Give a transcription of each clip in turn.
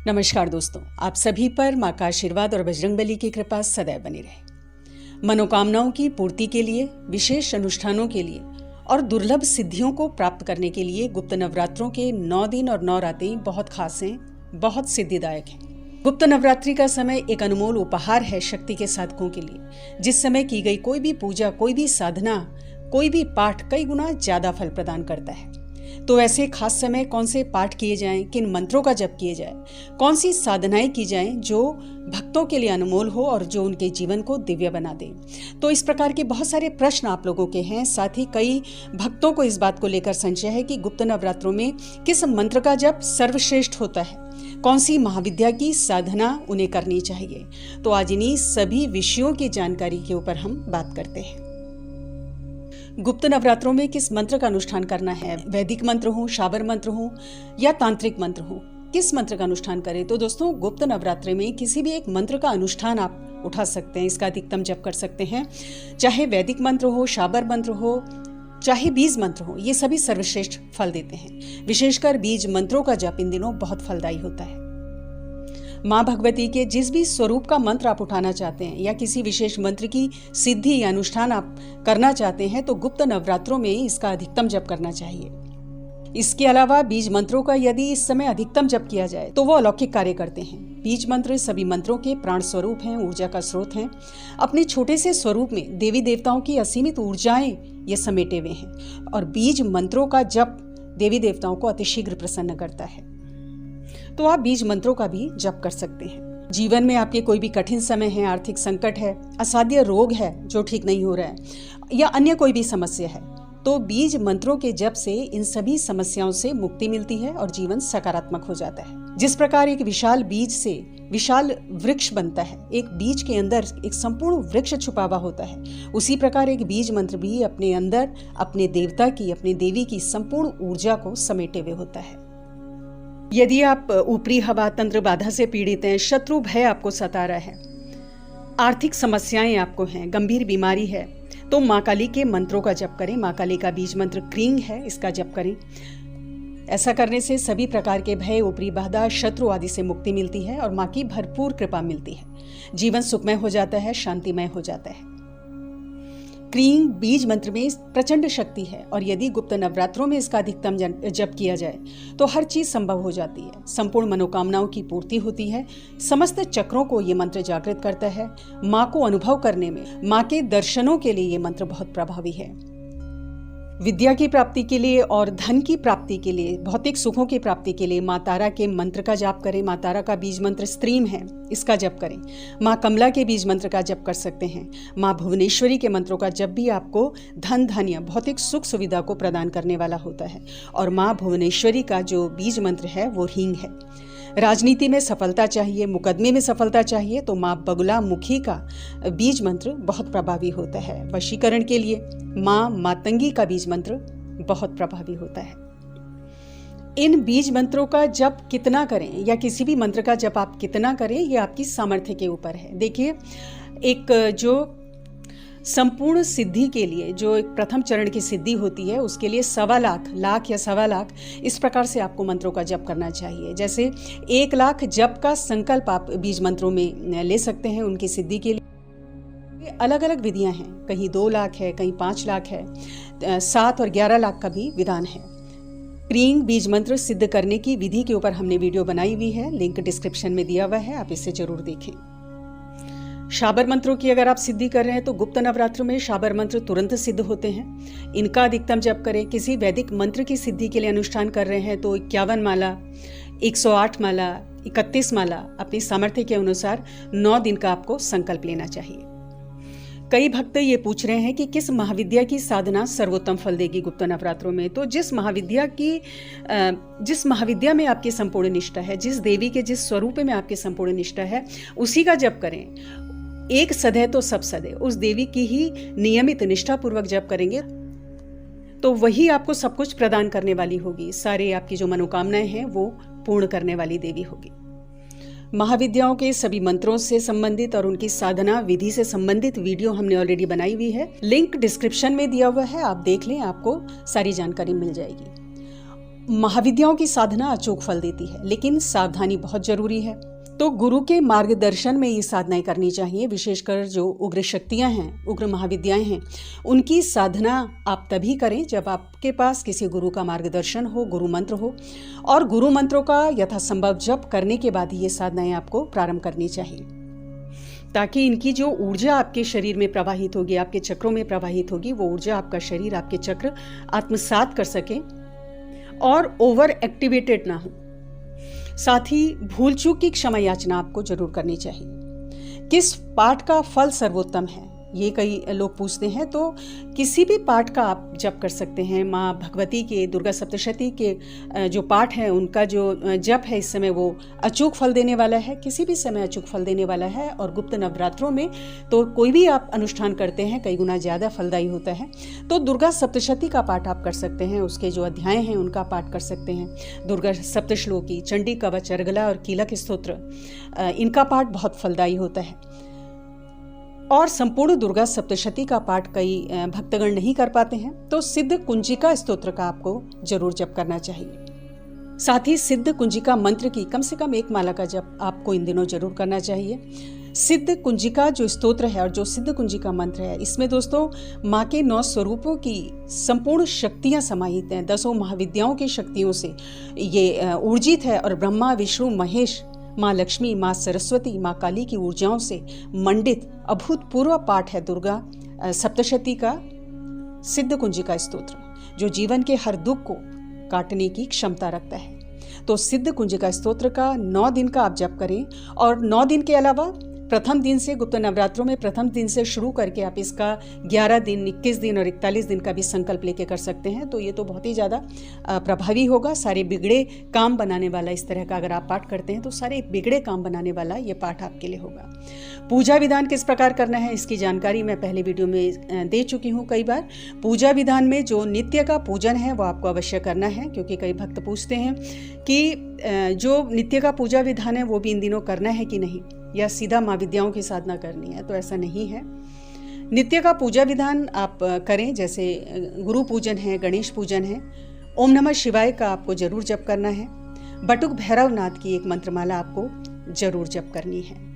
नमस्कार दोस्तों, आप सभी पर माँ का आशीर्वाद और बजरंगबली की कृपा सदैव बनी रहे। मनोकामनाओं की पूर्ति के लिए, विशेष अनुष्ठानों के लिए और दुर्लभ सिद्धियों को प्राप्त करने के लिए गुप्त नवरात्रों के 9 दिन और 9 रातें बहुत खास हैं, बहुत सिद्धिदायक हैं। गुप्त नवरात्रि का समय एक अनमोल उपहार है शक्ति के साधकों के लिए, जिस समय की गई कोई भी पूजा, कोई भी साधना, कोई भी पाठ कई गुना ज्यादा फल प्रदान करता है। तो ऐसे खास समय कौन से पाठ किए जाएं, किन मंत्रों का जप किए जाए, कौन सी साधनाएं की जाएं जो भक्तों के लिए अनमोल हो और जो उनके जीवन को दिव्य बना दे। तो इस प्रकार के बहुत सारे प्रश्न आप लोगों के हैं। साथ ही कई भक्तों को इस बात को लेकर संशय है कि गुप्त नवरात्रों में किस मंत्र का जप सर्वश्रेष्ठ होता है, कौन सी महाविद्या की साधना उन्हें करनी चाहिए। तो आज इन्हीं सभी विषयों की जानकारी के ऊपर हम बात करते हैं। गुप्त नवरात्रों में किस मंत्र का अनुष्ठान करना है, वैदिक मंत्र हो, शाबर मंत्र हो या तांत्रिक मंत्र हो, किस मंत्र का अनुष्ठान करें। तो दोस्तों, गुप्त नवरात्रि में किसी भी एक मंत्र का अनुष्ठान आप उठा सकते हैं, इसका अधिकतम जप कर सकते हैं। चाहे वैदिक मंत्र हो, शाबर मंत्र हो, चाहे बीज मंत्र हो, ये सभी सर्वश्रेष्ठ फल देते हैं। विशेषकर बीज मंत्रों का जप इन दिनों बहुत फलदायी होता है। माँ भगवती के जिस भी स्वरूप का मंत्र आप उठाना चाहते हैं या किसी विशेष मंत्र की सिद्धि या अनुष्ठान आप करना चाहते हैं तो गुप्त नवरात्रों में इसका अधिकतम जप करना चाहिए। इसके अलावा बीज मंत्रों का यदि इस समय अधिकतम जप किया जाए तो वो अलौकिक कार्य करते हैं। बीज मंत्र सभी मंत्रों के प्राण स्वरूप हैं, ऊर्जा का स्रोत हैं। अपने छोटे से स्वरूप में देवी देवताओं की असीमित ऊर्जाएं ये समेटे हुए हैं और बीज मंत्रों का जप देवी देवताओं को अतिशीघ्र प्रसन्न करता है। तो आप बीज मंत्रों का भी जप कर सकते हैं। जीवन में आपके कोई भी कठिन समय है, आर्थिक संकट है, असाध्य रोग है जो ठीक नहीं हो रहा है या अन्य कोई भी समस्या है, तो बीज मंत्रों के जप से इन सभी समस्याओं से मुक्ति मिलती है और जीवन सकारात्मक हो जाता है। जिस प्रकार एक विशाल बीज से विशाल वृक्ष बनता है, एक बीज के अंदर एक संपूर्ण वृक्ष छुपा हुआ होता है, उसी प्रकार एक बीज मंत्र भी अपने अंदर अपने देवता की, अपनी देवी की संपूर्ण ऊर्जा को समेटे हुए होता है। यदि आप ऊपरी हवा तंत्र बाधा से पीड़ित हैं, शत्रु भय आपको सता रहा है, आर्थिक समस्याएं आपको हैं, गंभीर बीमारी है, तो माँ काली के मंत्रों का जप करें। माँ काली का बीज मंत्र क्रींग है, इसका जप करें। ऐसा करने से सभी प्रकार के भय, ऊपरी बाधा, शत्रु आदि से मुक्ति मिलती है और माँ की भरपूर कृपा मिलती है। जीवन सुखमय हो जाता है, शांतिमय हो जाता है। क्रींग बीज मंत्र में प्रचंड शक्ति है और यदि गुप्त नवरात्रों में इसका अधिकतम जप किया जाए तो हर चीज संभव हो जाती है। संपूर्ण मनोकामनाओं की पूर्ति होती है। समस्त चक्रों को ये मंत्र जागृत करता है। माँ को अनुभव करने में, माँ के दर्शनों के लिए ये मंत्र बहुत प्रभावी है। विद्या की प्राप्ति के लिए और धन की प्राप्ति के लिए, भौतिक सुखों की प्राप्ति के लिए माँ तारा के मंत्र का जाप करें। माँ तारा का बीज मंत्र स्त्रीम है, इसका जप करें। माँ कमला के बीज मंत्र का जप कर सकते हैं। माँ भुवनेश्वरी के मंत्रों का जप भी आपको धन, धान्य, भौतिक सुख सुविधा को प्रदान करने वाला होता है। और माँ भुवनेश्वरी का जो बीज मंत्र है वो हींग है। राजनीति में सफलता चाहिए, मुकदमे में सफलता चाहिए तो माँ बगुला मुखी का बीज मंत्र बहुत प्रभावी होता है। वशीकरण के लिए माँ मातंगी का बीज मंत्र बहुत प्रभावी होता है। इन बीज मंत्रों का जप कितना करें या किसी भी मंत्र का जप आप कितना करें, ये आपकी सामर्थ्य के ऊपर है। देखिए, एक जो संपूर्ण सिद्धि के लिए जो एक प्रथम चरण की सिद्धि होती है, उसके लिए 1.25 लाख, लाख या 1.25 लाख, इस प्रकार से आपको मंत्रों का जप करना चाहिए। जैसे 1 लाख जप का संकल्प आप बीज मंत्रों में ले सकते हैं उनकी सिद्धि के लिए। अलग अलग विधियां हैं, कहीं 2 लाख है, कहीं 5 लाख है, 7 और 11 लाख का भी विधान है। क्रींग बीज मंत्र सिद्ध करने की विधि के ऊपर हमने वीडियो बनाई हुई है, लिंक डिस्क्रिप्शन में दिया हुआ है, आप इसे जरूर देखें। शाबर मंत्रों की अगर आप सिद्धि कर रहे हैं तो गुप्त नवरात्रों में शाबर मंत्र तुरंत सिद्ध होते हैं, इनका अधिकतम जप करें। किसी वैदिक मंत्र की सिद्धि के लिए अनुष्ठान कर रहे हैं तो 51 माला, 108 माला, 31 माला अपनी सामर्थ्य के अनुसार 9 दिन का आपको संकल्प लेना चाहिए। कई भक्त ये पूछ रहे हैं कि किस महाविद्या की साधना सर्वोत्तम फल देगी गुप्त नवरात्रों में। तो जिस महाविद्या में आपकी संपूर्ण निष्ठा है, जिस देवी के जिस स्वरूप में आपकी संपूर्ण निष्ठा है, उसी का जप करें। एक सदै तो सब सदै, उस देवी की ही नियमित निष्ठापूर्वक जप करेंगे तो वही आपको सब कुछ प्रदान करने वाली होगी। सारे आपकी जो मनोकामनाएं हैं वो पूर्ण करने वाली देवी होगी। महाविद्याओं के सभी मंत्रों से संबंधित और उनकी साधना विधि से संबंधित वीडियो हमने ऑलरेडी बनाई हुई है, लिंक डिस्क्रिप्शन में दिया हुआ है, आप देख लें, आपको सारी जानकारी मिल जाएगी। महाविद्याओं की साधना अचूक फल देती है, लेकिन सावधानी बहुत जरूरी है। तो गुरु के मार्गदर्शन में ये साधनाएं करनी चाहिए। विशेषकर जो उग्र शक्तियां हैं, उग्र महाविद्याएं हैं, उनकी साधना आप तभी करें जब आपके पास किसी गुरु का मार्गदर्शन हो, गुरु मंत्र हो, और गुरु मंत्रों का यथासंभव जप करने के बाद ही ये साधनाएं आपको प्रारंभ करनी चाहिए, ताकि इनकी जो ऊर्जा आपके शरीर में प्रवाहित होगी, आपके चक्रों में प्रवाहित होगी, वो ऊर्जा आपका शरीर, आपके चक्र आत्मसात कर सके और ओवर एक्टिवेटेड ना हो। साथ ही भूल चूक की क्षमा याचना आपको जरूर करनी चाहिए। किस पाठ का फल सर्वोत्तम है, ये कई लोग पूछते हैं। तो किसी भी पाठ का आप जप कर सकते हैं। माँ भगवती के, दुर्गा सप्तशती के जो पाठ है, उनका जो जप है इस समय वो अचूक फल देने वाला है, किसी भी समय अचूक फल देने वाला है। और गुप्त नवरात्रों में तो कोई भी आप अनुष्ठान करते हैं कई गुना ज़्यादा फलदायी होता है। तो दुर्गा सप्तशती का पाठ आप कर सकते हैं, उसके जो अध्याय हैं उनका पाठ कर सकते हैं। दुर्गा सप्तश्लोकी, चंडी कवच, अर्गला और कीलक स्तोत्र, इनका पाठ बहुत फलदायी होता है। और संपूर्ण दुर्गा सप्तशती का पाठ कई भक्तगण नहीं कर पाते हैं, तो सिद्ध कुंजिका स्तोत्र का आपको जरूर जप करना चाहिए। साथ ही सिद्ध कुंजिका मंत्र की कम से कम एक माला का जप आपको इन दिनों जरूर करना चाहिए। सिद्ध कुंजिका जो स्तोत्र है और जो सिद्ध कुंजिका मंत्र है, इसमें दोस्तों माँ के 9 स्वरूपों की संपूर्ण शक्तियाँ समाहित हैं। 10 महाविद्याओं की शक्तियों से ये ऊर्जित है और ब्रह्मा, विष्णु, महेश, माँ लक्ष्मी, माँ सरस्वती, माँ काली की ऊर्जाओं से मंडित अभूतपूर्व पाठ है दुर्गा सप्तशती का सिद्ध कुंजिका स्तोत्र, जो जीवन के हर दुख को काटने की क्षमता रखता है। तो सिद्ध कुंजिका स्तोत्र का 9 दिन का आप जप करें, और 9 दिन के अलावा प्रथम दिन से, गुप्त नवरात्रों में प्रथम दिन से शुरू करके आप इसका 11 दिन, 21 दिन और 41 दिन का भी संकल्प लेके कर सकते हैं। तो ये तो बहुत ही ज़्यादा प्रभावी होगा। सारे बिगड़े काम बनाने वाला, इस तरह का अगर आप पाठ करते हैं तो सारे बिगड़े काम बनाने वाला ये पाठ आपके लिए होगा। पूजा विधान किस प्रकार करना है, इसकी जानकारी मैं पहले वीडियो में दे चुकी हूँ कई बार। पूजा विधान में जो नित्य का पूजन है वो आपको अवश्य करना है, क्योंकि कई भक्त पूछते हैं कि जो नित्य का पूजा विधान है वो भी इन दिनों करना है कि नहीं, या सीधा माँ विद्याओं की साधना करनी है। तो ऐसा नहीं है। नित्य का पूजा विधान आप करें, जैसे गुरु पूजन है, गणेश पूजन है, ओम नमः शिवाय का आपको जरूर जप करना है, बटुक भैरवनाथ की एक मंत्रमाला आपको जरूर जप करनी है।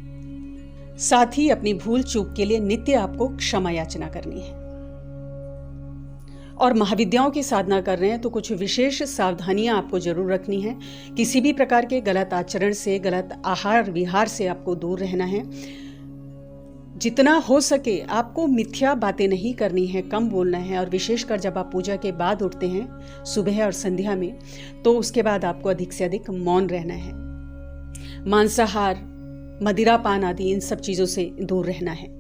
साथ ही अपनी भूल चूक के लिए नित्य आपको क्षमा याचना करनी है। और महाविद्याओं की साधना कर रहे हैं तो कुछ विशेष सावधानियां आपको जरूर रखनी है। किसी भी प्रकार के गलत आचरण से, गलत आहार विहार से आपको दूर रहना है। जितना हो सके आपको मिथ्या बातें नहीं करनी है, कम बोलना है। और विशेषकर जब आप पूजा के बाद उठते हैं सुबह और संध्या में, तो उसके बाद आपको अधिक से अधिक मौन रहना है। मांसाहार, मदिरापान आदि इन सब चीज़ों से दूर रहना है।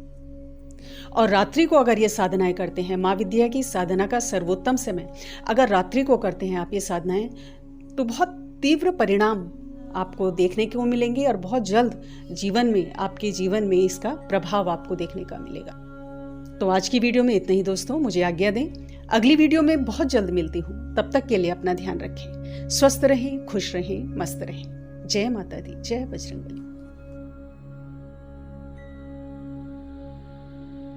और रात्रि को अगर ये साधनाएं करते हैं, माँ विद्या की साधना का सर्वोत्तम समय अगर रात्रि को करते हैं आप ये साधनाएं, तो बहुत तीव्र परिणाम आपको देखने को मिलेंगे और बहुत जल्द जीवन में, आपके जीवन में इसका प्रभाव आपको देखने का मिलेगा। तो आज की वीडियो में इतना ही दोस्तों, मुझे आज्ञा दें। अगली वीडियो में बहुत जल्द मिलती हूँ। तब तक के लिए अपना ध्यान रखें, स्वस्थ रहें, खुश रहें, मस्त रहें। जय माता दी, जय बजरंगबली।